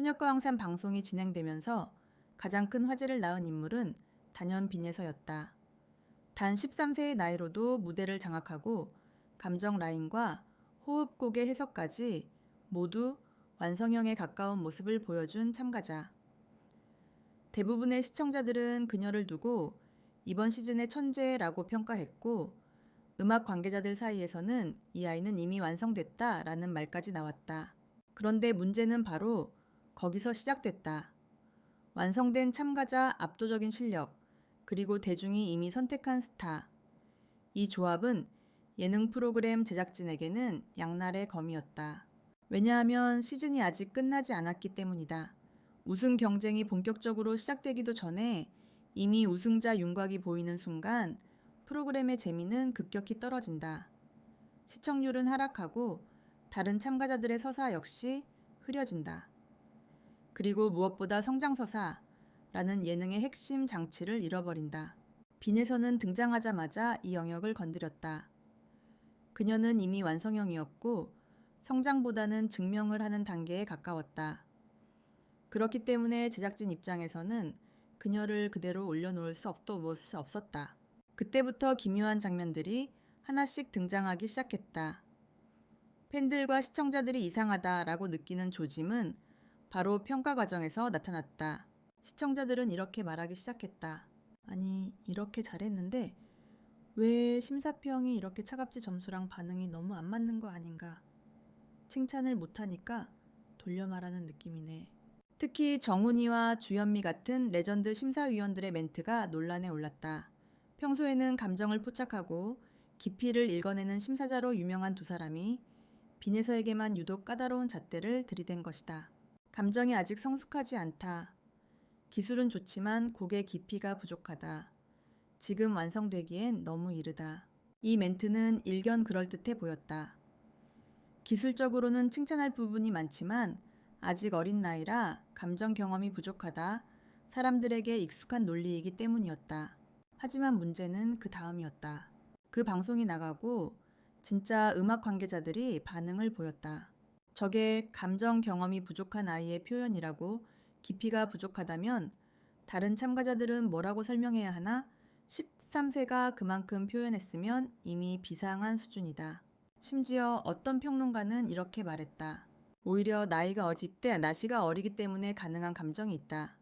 현역과 황산 방송이 진행되면서 가장 큰 화제를 낳은 인물은 단연 빈예서였다. 단 13세의 나이로도 무대를 장악하고 감정 라인과 호흡곡의 해석까지 모두 완성형에 가까운 모습을 보여준 참가자. 대부분의 시청자들은 그녀를 두고 이번 시즌의 천재라고 평가했고, 음악 관계자들 사이에서는 이 아이는 이미 완성됐다 라는 말까지 나왔다. 그런데 문제는 바로 거기서 시작됐다. 완성된 참가자 압도적인 실력, 그리고 대중이 이미 선택한 스타. 이 조합은 예능 프로그램 제작진에게는 양날의 검이었다. 왜냐하면 시즌이 아직 끝나지 않았기 때문이다. 우승 경쟁이 본격적으로 시작되기도 전에 이미 우승자 윤곽이 보이는 순간 프로그램의 재미는 급격히 떨어진다. 시청률은 하락하고 다른 참가자들의 서사 역시 흐려진다. 그리고 무엇보다 성장서사라는 예능의 핵심 장치를 잃어버린다. 빈에서는 등장하자마자 이 영역을 건드렸다. 그녀는 이미 완성형이었고 성장보다는 증명을 하는 단계에 가까웠다. 그렇기 때문에 제작진 입장에서는 그녀를 그대로 올려놓을 수 없었다. 그때부터 기묘한 장면들이 하나씩 등장하기 시작했다. 팬들과 시청자들이 이상하다라고 느끼는 조짐은 바로 평가 과정에서 나타났다. 시청자들은 이렇게 말하기 시작했다. 아니, 이렇게 잘했는데 왜 심사평이 이렇게 차갑지 점수랑 반응이 너무 안 맞는 거 아닌가? 칭찬을 못하니까 돌려 말하는 느낌이네. 특히 정훈이와 주현미 같은 레전드 심사위원들의 멘트가 논란에 올랐다. 평소에는 감정을 포착하고 깊이를 읽어내는 심사자로 유명한 두 사람이 빈에서에게만 유독 까다로운 잣대를 들이댄 것이다. 감정이 아직 성숙하지 않다. 기술은 좋지만 곡의 깊이가 부족하다. 지금 완성되기엔 너무 이르다. 이 멘트는 일견 그럴듯해 보였다. 기술적으로는 칭찬할 부분이 많지만 아직 어린 나이라 감정 경험이 부족하다. 사람들에게 익숙한 논리이기 때문이었다. 하지만 문제는 그 다음이었다. 그 방송이 나가고 진짜 음악 관계자들이 반응을 보였다. 저게 감정 경험이 부족한 아이의 표현이라고 깊이가 부족하다면 다른 참가자들은 뭐라고 설명해야 하나? 13세가 그만큼 표현했으면 이미 비상한 수준이다. 심지어 어떤 평론가는 이렇게 말했다. 오히려 나시가 어리기 때문에 가능한 감정이 있다.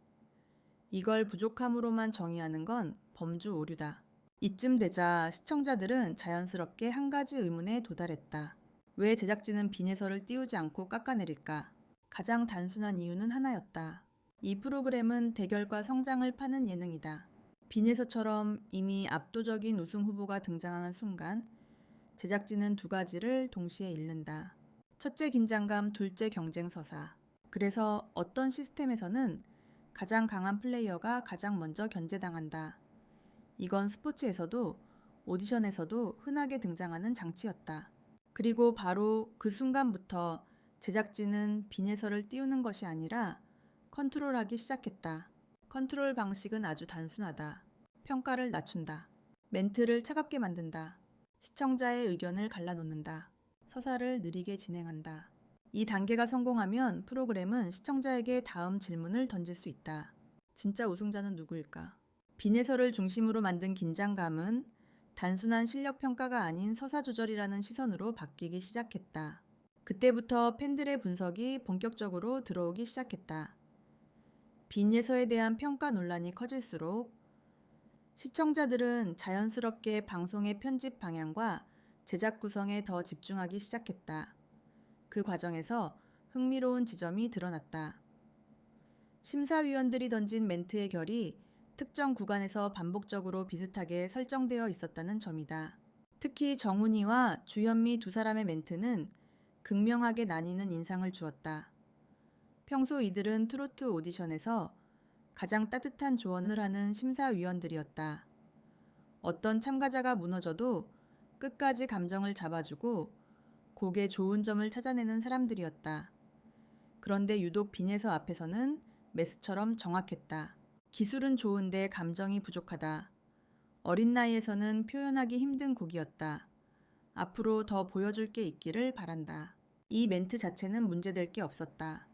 이걸 부족함으로만 정의하는 건 범주 오류다. 이쯤 되자 시청자들은 자연스럽게 한 가지 의문에 도달했다. 왜 제작진은 빈에서를 띄우지 않고 깎아내릴까? 가장 단순한 이유는 하나였다. 이 프로그램은 대결과 성장을 파는 예능이다. 빈에서처럼 이미 압도적인 우승 후보가 등장하는 순간 제작진은 두 가지를 동시에 잃는다. 첫째 긴장감, 둘째 경쟁서사. 그래서 어떤 시스템에서는 가장 강한 플레이어가 가장 먼저 견제당한다. 이건 스포츠에서도 오디션에서도 흔하게 등장하는 장치였다. 그리고 바로 그 순간부터 제작진은 빈에서를 띄우는 것이 아니라 컨트롤하기 시작했다. 컨트롤 방식은 아주 단순하다. 평가를 낮춘다. 멘트를 차갑게 만든다. 시청자의 의견을 갈라놓는다. 서사를 느리게 진행한다. 이 단계가 성공하면 프로그램은 시청자에게 다음 질문을 던질 수 있다. 진짜 우승자는 누구일까? 빈에서를 중심으로 만든 긴장감은 단순한 실력 평가가 아닌 서사 조절이라는 시선으로 바뀌기 시작했다. 그때부터 팬들의 분석이 본격적으로 들어오기 시작했다. 빈예서에 대한 평가 논란이 커질수록 시청자들은 자연스럽게 방송의 편집 방향과 제작 구성에 더 집중하기 시작했다. 그 과정에서 흥미로운 지점이 드러났다. 심사위원들이 던진 멘트의 결이 특정 구간에서 반복적으로 비슷하게 설정되어 있었다는 점이다. 특히 정훈이와 주현미 두 사람의 멘트는 극명하게 나뉘는 인상을 주었다. 평소 이들은 트로트 오디션에서 가장 따뜻한 조언을 하는 심사위원들이었다. 어떤 참가자가 무너져도 끝까지 감정을 잡아주고 곡의 좋은 점을 찾아내는 사람들이었다. 그런데 유독 빈에서 앞에서는 메스처럼 정확했다. 기술은 좋은데 감정이 부족하다. 어린 나이에서는 표현하기 힘든 곡이었다. 앞으로 더 보여줄 게 있기를 바란다. 이 멘트 자체는 문제될 게 없었다.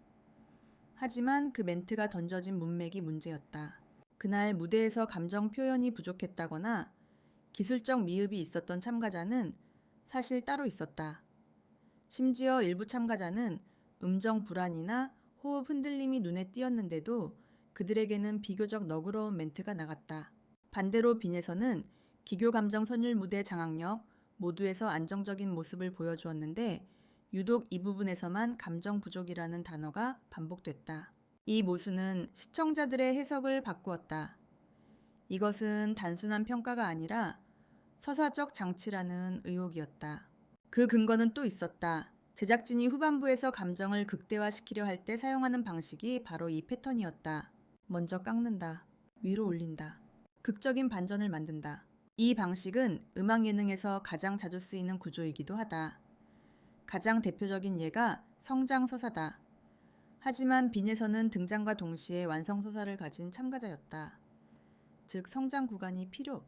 하지만 그 멘트가 던져진 문맥이 문제였다. 그날 무대에서 감정 표현이 부족했다거나 기술적 미흡이 있었던 참가자는 사실 따로 있었다. 심지어 일부 참가자는 음정 불안이나 호흡 흔들림이 눈에 띄었는데도 그들에게는 비교적 너그러운 멘트가 나갔다. 반대로 빈에서는 기교 감정 선율 무대 장악력 모두에서 안정적인 모습을 보여주었는데 유독 이 부분에서만 감정 부족이라는 단어가 반복됐다. 이 모순은 시청자들의 해석을 바꾸었다. 이것은 단순한 평가가 아니라 서사적 장치라는 의혹이었다. 그 근거는 또 있었다. 제작진이 후반부에서 감정을 극대화시키려 할 때 사용하는 방식이 바로 이 패턴이었다. 먼저 깎는다. 위로 올린다. 극적인 반전을 만든다. 이 방식은 음악 예능에서 가장 자주 쓰이는 구조이기도 하다. 가장 대표적인 예가 성장서사다. 하지만 빈에서는 등장과 동시에 완성서사를 가진 참가자였다. 즉 성장 구간이 필요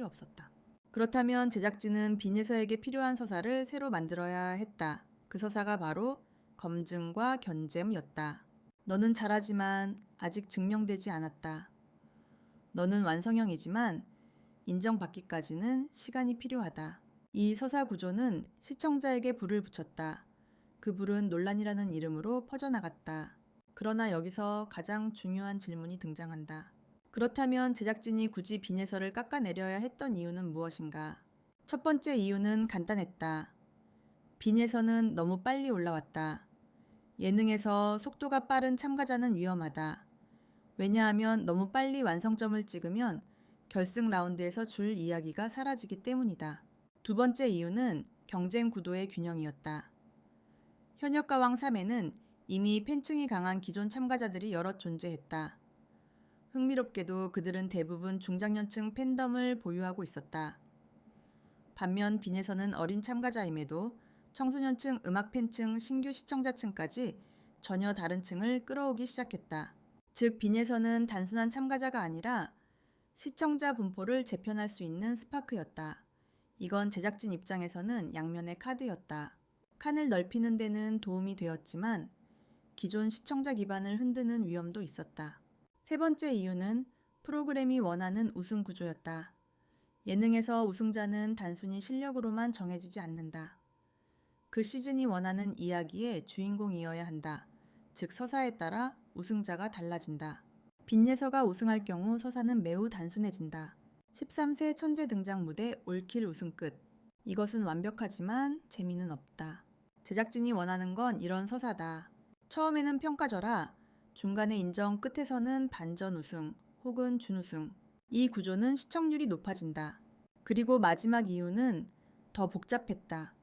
없었다. 그렇다면 제작진은 빈에서에게 필요한 서사를 새로 만들어야 했다. 그 서사가 바로 검증과 견제였다. 너는 잘하지만 아직 증명되지 않았다. 너는 완성형이지만 인정받기까지는 시간이 필요하다. 이 서사 구조는 시청자에게 불을 붙였다. 그 불은 논란이라는 이름으로 퍼져나갔다. 그러나 여기서 가장 중요한 질문이 등장한다. 그렇다면 제작진이 굳이 빈에서를 깎아내려야 했던 이유는 무엇인가? 첫 번째 이유는 간단했다. 빈에서는 너무 빨리 올라왔다. 예능에서 속도가 빠른 참가자는 위험하다. 왜냐하면 너무 빨리 완성점을 찍으면 결승 라운드에서 줄 이야기가 사라지기 때문이다. 두 번째 이유는 경쟁 구도의 균형이었다. 현역가왕 3회는 이미 팬층이 강한 기존 참가자들이 여럿 존재했다. 흥미롭게도 그들은 대부분 중장년층 팬덤을 보유하고 있었다. 반면 빈에서는 어린 참가자임에도 청소년층 음악 팬층 신규 시청자층까지 전혀 다른 층을 끌어오기 시작했다. 즉 빈에서는 단순한 참가자가 아니라 시청자 분포를 재편할 수 있는 스파크였다. 이건 제작진 입장에서는 양면의 카드였다. 칸을 넓히는 데는 도움이 되었지만 기존 시청자 기반을 흔드는 위험도 있었다. 세 번째 이유는 프로그램이 원하는 우승 구조였다. 예능에서 우승자는 단순히 실력으로만 정해지지 않는다. 그 시즌이 원하는 이야기의 주인공이어야 한다. 즉 서사에 따라 우승자가 달라진다. 빈예서가 우승할 경우 서사는 매우 단순해진다. 13세 천재 등장 무대 올킬 우승 끝. 이것은 완벽하지만 재미는 없다. 제작진이 원하는 건 이런 서사다. 처음에는 평가절하, 중간에 인정 끝에서는 반전 우승 혹은 준우승. 이 구조는 시청률이 높아진다. 그리고 마지막 이유는 더 복잡했다.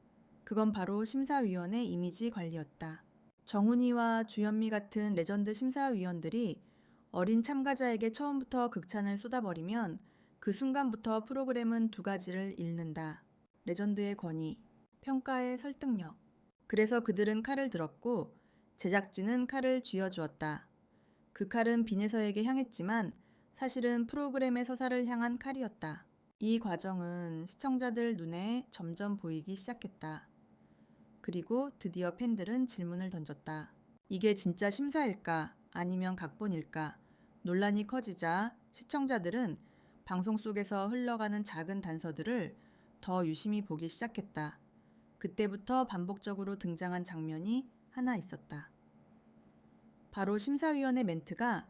그건 바로 심사위원의 이미지 관리였다. 정훈이와 주현미 같은 레전드 심사위원들이 어린 참가자에게 처음부터 극찬을 쏟아버리면 그 순간부터 프로그램은 두 가지를 잃는다. 레전드의 권위, 평가의 설득력. 그래서 그들은 칼을 들었고 제작진은 칼을 쥐어주었다. 그 칼은 빈에서에게 향했지만 사실은 프로그램의 서사를 향한 칼이었다. 이 과정은 시청자들 눈에 점점 보이기 시작했다. 그리고 드디어 팬들은 질문을 던졌다. 이게 진짜 심사일까? 아니면 각본일까? 논란이 커지자 시청자들은 방송 속에서 흘러가는 작은 단서들을 더 유심히 보기 시작했다. 그때부터 반복적으로 등장한 장면이 하나 있었다. 바로 심사위원의 멘트가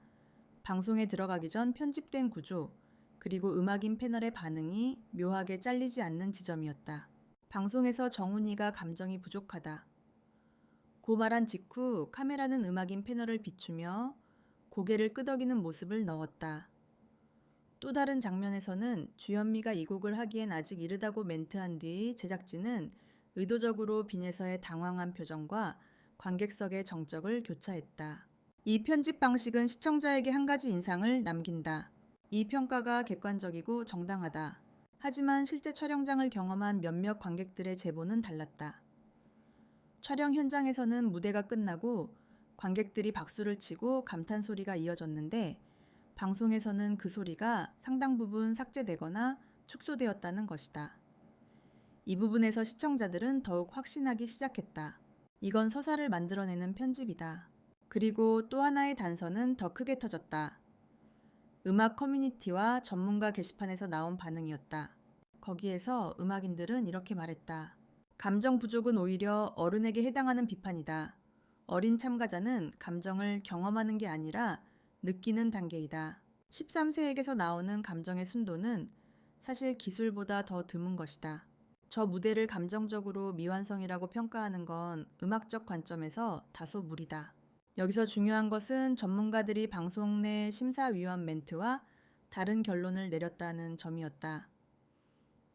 방송에 들어가기 전 편집된 구조, 그리고 음악인 패널의 반응이 묘하게 잘리지 않는 지점이었다. 방송에서 정훈이가 감정이 부족하다. 고 말한 직후 카메라는 음악인 패널을 비추며 고개를 끄덕이는 모습을 넣었다. 또 다른 장면에서는 주현미가 이 곡을 하기엔 아직 이르다고 멘트한 뒤 제작진은 의도적으로 빈에서의 당황한 표정과 관객석의 정적을 교차했다. 이 편집 방식은 시청자에게 한 가지 인상을 남긴다. 이 평가가 객관적이고 정당하다. 하지만 실제 촬영장을 경험한 몇몇 관객들의 제보는 달랐다. 촬영 현장에서는 무대가 끝나고 관객들이 박수를 치고 감탄 소리가 이어졌는데 방송에서는 그 소리가 상당 부분 삭제되거나 축소되었다는 것이다. 이 부분에서 시청자들은 더욱 확신하기 시작했다. 이건 서사를 만들어내는 편집이다. 그리고 또 하나의 단서는 더 크게 터졌다. 음악 커뮤니티와 전문가 게시판에서 나온 반응이었다. 거기에서 음악인들은 이렇게 말했다. 감정 부족은 오히려 어른에게 해당하는 비판이다. 어린 참가자는 감정을 경험하는 게 아니라 느끼는 단계이다. 13세에게서 나오는 감정의 순도는 사실 기술보다 더 드문 것이다. 저 무대를 감정적으로 미완성이라고 평가하는 건 음악적 관점에서 다소 무리다. 여기서 중요한 것은 전문가들이 방송 내 심사위원 멘트와 다른 결론을 내렸다는 점이었다.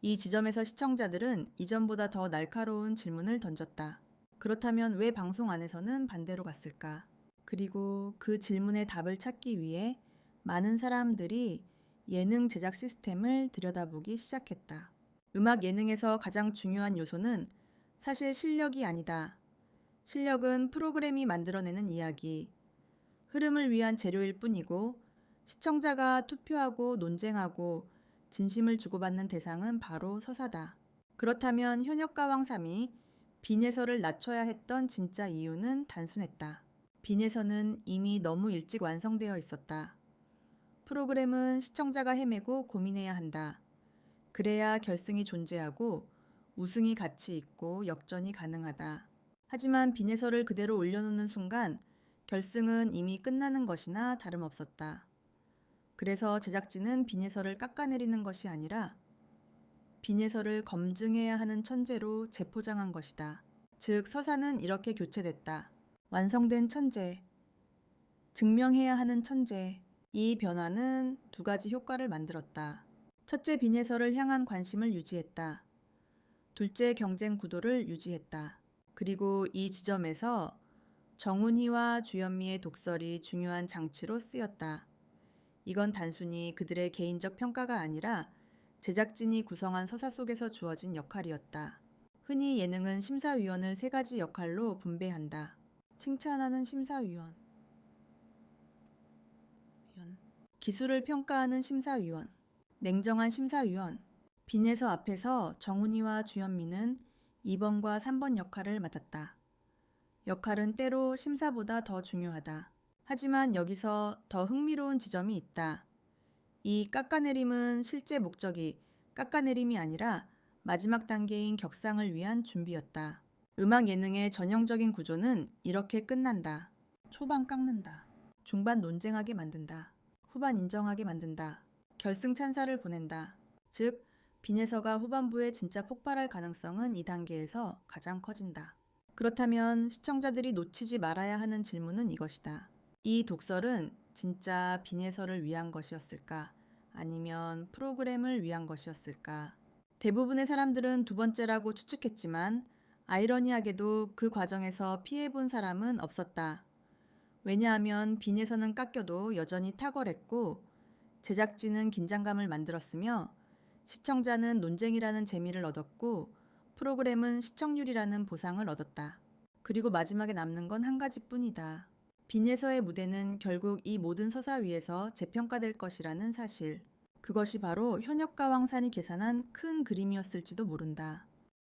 이 지점에서 시청자들은 이전보다 더 날카로운 질문을 던졌다. 그렇다면 왜 방송 안에서는 반대로 갔을까? 그리고 그 질문의 답을 찾기 위해 많은 사람들이 예능 제작 시스템을 들여다보기 시작했다. 음악 예능에서 가장 중요한 요소는 사실 실력이 아니다. 실력은 프로그램이 만들어내는 이야기, 흐름을 위한 재료일 뿐이고 시청자가 투표하고 논쟁하고 진심을 주고받는 대상은 바로 서사다. 그렇다면 현역가왕3이 빈예서를 낮춰야 했던 진짜 이유는 단순했다. 빈예서는 이미 너무 일찍 완성되어 있었다. 프로그램은 시청자가 헤매고 고민해야 한다. 그래야 결승이 존재하고 우승이 가치 있고 역전이 가능하다. 하지만 빈예서를 그대로 올려놓는 순간 결승은 이미 끝나는 것이나 다름없었다. 그래서 제작진은 빈예서를 깎아내리는 것이 아니라 빈예서를 검증해야 하는 천재로 재포장한 것이다. 즉 서사는 이렇게 교체됐다. 완성된 천재, 증명해야 하는 천재. 이 변화는 두 가지 효과를 만들었다. 첫째, 빈예서를 향한 관심을 유지했다. 둘째, 경쟁 구도를 유지했다. 그리고 이 지점에서 정훈이와 주현미의 독설이 중요한 장치로 쓰였다. 이건 단순히 그들의 개인적 평가가 아니라 제작진이 구성한 서사 속에서 주어진 역할이었다. 흔히 예능은 심사위원을 세 가지 역할로 분배한다. 칭찬하는 심사위원, 기술을 평가하는 심사위원, 냉정한 심사위원. 빈예서 앞에서 정훈이와 주현미는 2번과 3번 역할을 맡았다. 역할은 때로 심사보다 더 중요하다. 하지만 여기서 더 흥미로운 지점이 있다. 이 깎아내림은 실제 목적이 깎아내림이 아니라 마지막 단계인 격상을 위한 준비였다. 음악 예능의 전형적인 구조는 이렇게 끝난다. 초반 깎는다. 중반 논쟁하게 만든다. 후반 인정하게 만든다. 결승 찬사를 보낸다. 즉, 빈예서가 후반부에 진짜 폭발할 가능성은 이 단계에서 가장 커진다. 그렇다면 시청자들이 놓치지 말아야 하는 질문은 이것이다. 이 독설은 진짜 빈예서를 위한 것이었을까? 아니면 프로그램을 위한 것이었을까? 대부분의 사람들은 두 번째라고 추측했지만 아이러니하게도 그 과정에서 피해본 사람은 없었다. 왜냐하면 빈예서는 깎여도 여전히 탁월했고 제작진은 긴장감을 만들었으며 시청자는 논쟁이라는 재미를 얻었고 프로그램은 시청률이라는 보상을 얻었다. 그리고 마지막에 남는 건 한 가지뿐이다. 빈예서의 무대는 결국 이 모든 서사 위에서 재평가될 것이라는 사실. 그것이 바로 현역가왕산이 계산한 큰 그림이었을지도 모른다.